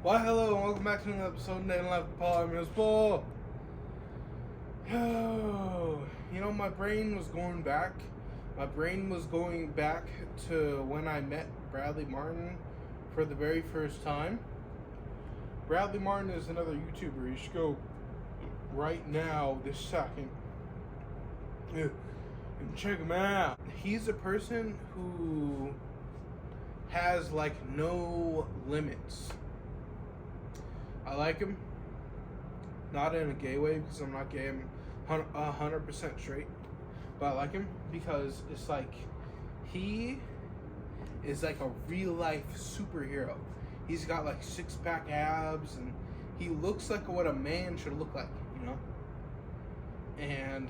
Well, hello and welcome back to another episode of Logan Paul. I'm Logan Paul. You know, my brain was going back. My brain was going back to when I met Bradley Martin for the very first time. Bradley Martin is another YouTuber. You should go right now, this second, and check him out. He's a person who has like no limits. I like him, not in a gay way because I'm not gay. I'm 100% straight, but I like him because it's like he is like a real life superhero. He's got like 6-pack abs and he looks like what a man should look like, you know. And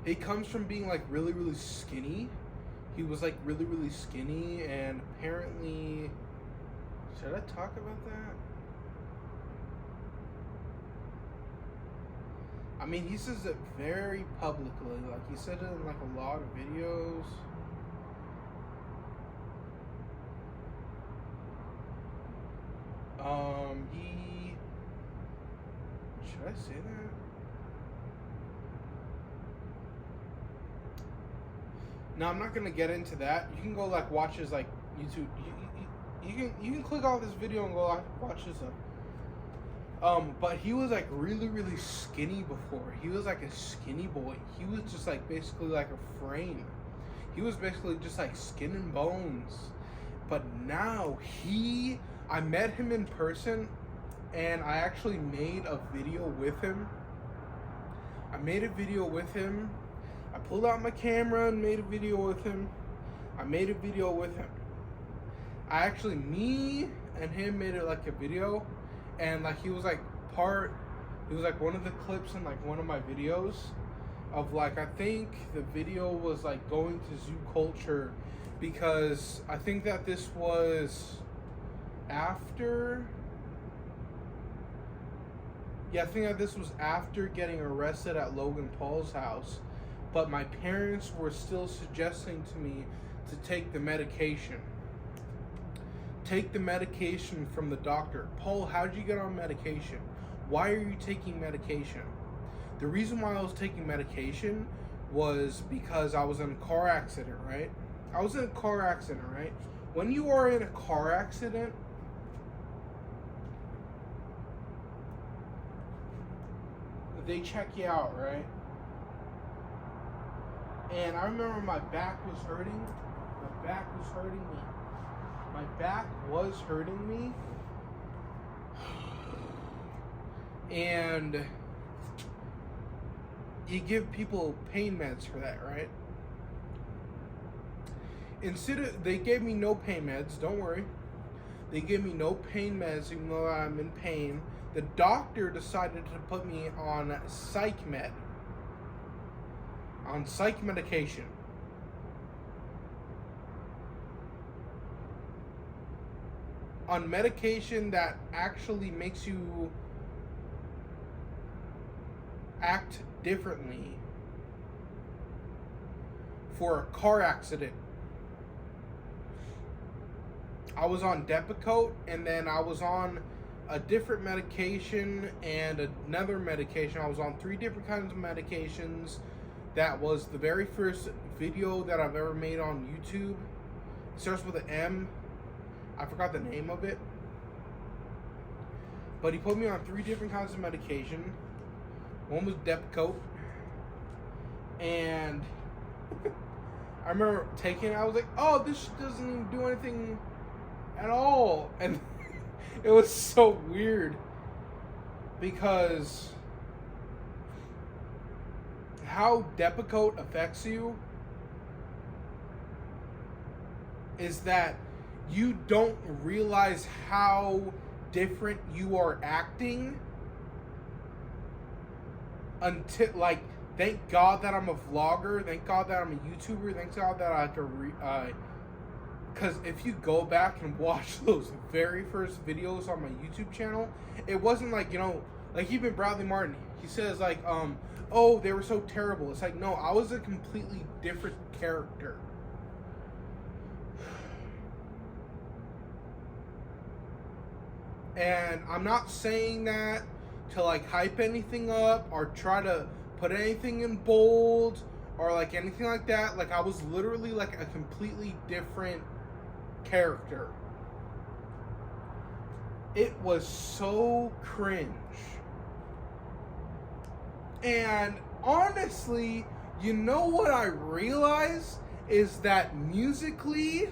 he comes from being like really skinny. He was like really skinny, and apparently, should I talk about that? I mean, he says it very publicly. Like, he said it in like a lot of videos. Should I say that? No, I'm not gonna get into that. You can go like watch his like YouTube. You can click off this video and go watch his stuff. But he was like really skinny before. He was like a skinny boy. He was just like basically like a frame. He was basically just like skin and bones. But now I met him in person, and I actually made a video with him. I pulled out my camera and made a video with him. Me and him made it like a video, and like he was like one of the clips in like one of my videos of like, I think the video was like going to Zoo Culture, because I think that this was after getting arrested at Logan Paul's house. But my parents were still suggesting to me to take the medication. Take the medication from the doctor. Paul, how'd you get on medication? Why are you taking medication? The reason why I was taking medication was because I was in a car accident, right? When you are in a car accident, they check you out, right? And I remember my back was hurting me. And you give people pain meds for that, right? They gave me no pain meds, don't worry. They gave me no pain meds even though I'm in pain. The doctor decided to put me on psych medication. On medication that actually makes you act differently for a car accident. I was on Depakote, and then I was on a different medication and another medication. I was on 3 different kinds of medications. That was the very first video that I've ever made on YouTube. It starts with an M. I forgot the name of it. But he put me on 3 different kinds of medication. One was Depakote. And I remember taking it. I was like, oh, this doesn't even do anything at all. And it was so weird, because how Depakote affects you is that you don't realize how different you are acting until, like, thank God that I'm a vlogger, thank God that I'm a YouTuber, thank God that I can because if you go back and watch those very first videos on my YouTube channel, it wasn't like, you know, like even Bradley Martin, he says like, oh, they were so terrible. It's like, no, I was a completely different character. And I'm not saying that to like hype anything up or try to put anything in bold or like anything like that. Like, I was literally like a completely different character. It was so cringe. And honestly, you know what I realized is that Musically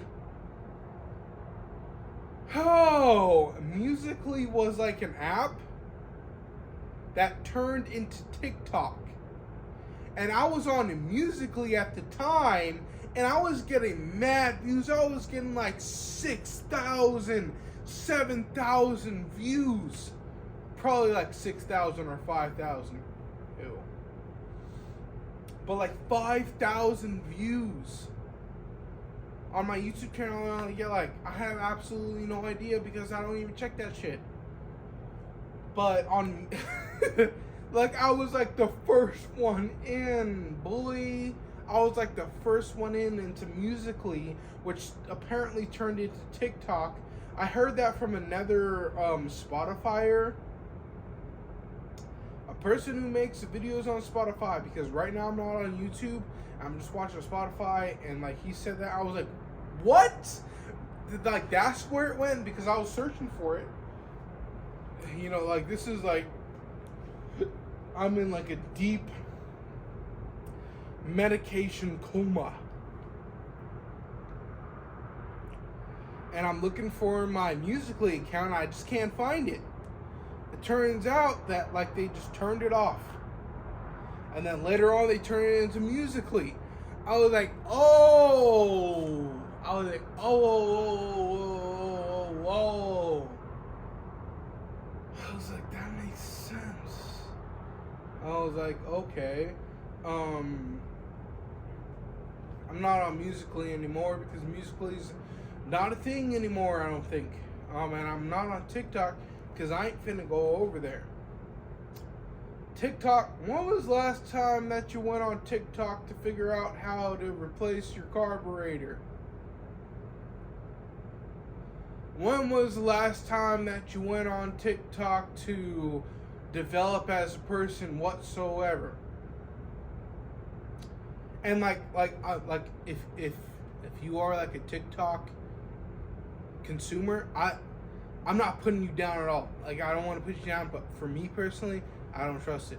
was like an app that turned into TikTok. And I was on Musically at the time, and I was getting mad views. I was getting like 6,000, 7,000 views. Probably like 6,000 or 5,000. Ew. But like 5,000 views on my YouTube channel. And I have absolutely no idea because I don't even check that shit. But on, like, I was like the first one in, bully. I was like the first one into Musically, which apparently turned into TikTok. I heard that from another Spotifyer. A person who makes videos on Spotify, because right now I'm not on YouTube. I'm just watching Spotify, and like he said that, I was like, what? Like, that's where it went, because I was searching for it. You know, like, this is like, I'm in like a deep medication coma. And I'm looking for my Musically account. I just can't find it. It turns out that like they just turned it off. And then later on they turned it into Musically. I was like, oh. I was like, whoa. I was like, that makes sense. I was like, okay. I'm not on Musically anymore because Musically's not a thing anymore, I don't think. And I'm not on TikTok because I ain't finna go over there. TikTok, when was the last time that you went on TikTok to figure out how to replace your carburetor? When was the last time that you went on TikTok to develop as a person whatsoever? And if you are like a TikTok consumer, I'm not putting you down at all. Like, I don't want to put you down, but for me personally, I don't trust it.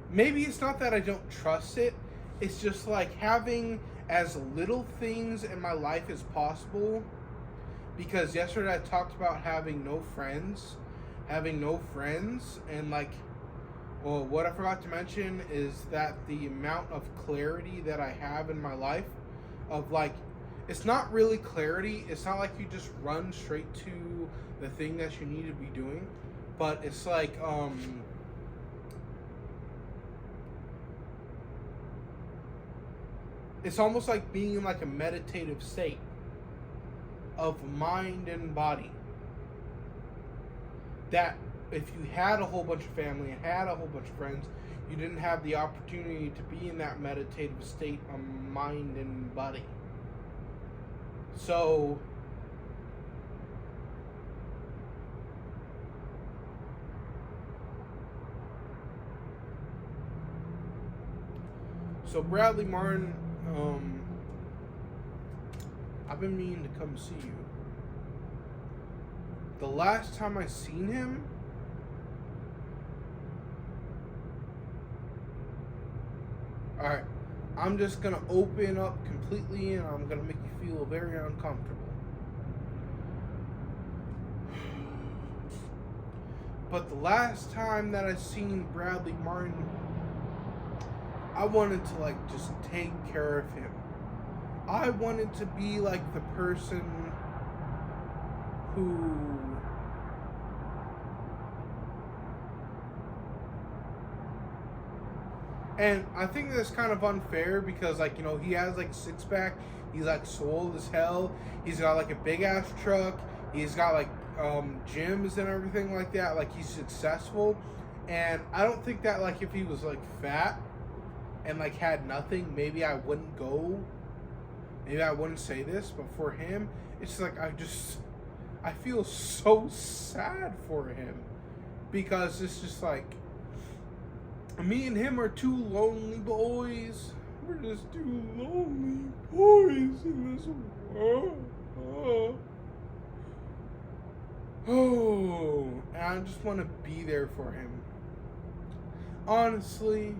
Maybe it's not that I don't trust it. It's just like having as little things in my life as possible. Because yesterday I talked about having no friends. And like, well, what I forgot to mention is that the amount of clarity that I have in my life, of like, it's not really clarity. It's not like you just run straight to the thing that you need to be doing. But it's like, it's almost like being in like a meditative state of mind and body. That if you had a whole bunch of family and had a whole bunch of friends, you didn't have the opportunity to be in that meditative state of mind and body. So Bradley Martin, I've been meaning to come see you. The last time I seen him, alright, I'm just gonna open up completely and I'm gonna make you feel very uncomfortable. But the last time that I seen Bradley Martin, I wanted to like just take care of him. I wanted to be like the person who and I think that's kind of unfair because, like, you know, he has like a six pack, he's like swole as hell, he's got like a big ass truck, he's got like gyms and everything like that, like he's successful. And I don't think that like if he was like fat and like had nothing, maybe I wouldn't go, maybe I wouldn't say this, but for him, it's like I feel so sad for him because it's just like me and him are two lonely boys. We're just two lonely boys in this world. Oh, and I just want to be there for him. Honestly,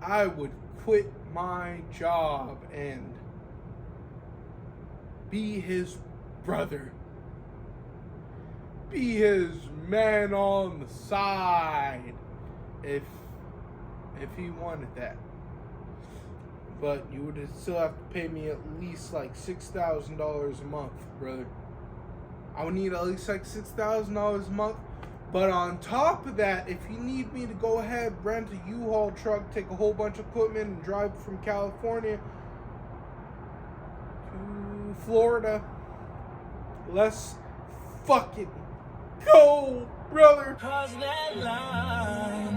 I would quit my job and be his brother. Be his man on the side if he wanted that. But you would still have to pay me at least like $6,000 a month, brother. I would need at least like $6,000 a month. But on top of that, if you need me to go ahead, rent a U-Haul truck, take a whole bunch of equipment, and drive from California to Florida, let's fucking go, brother. 'Cause that line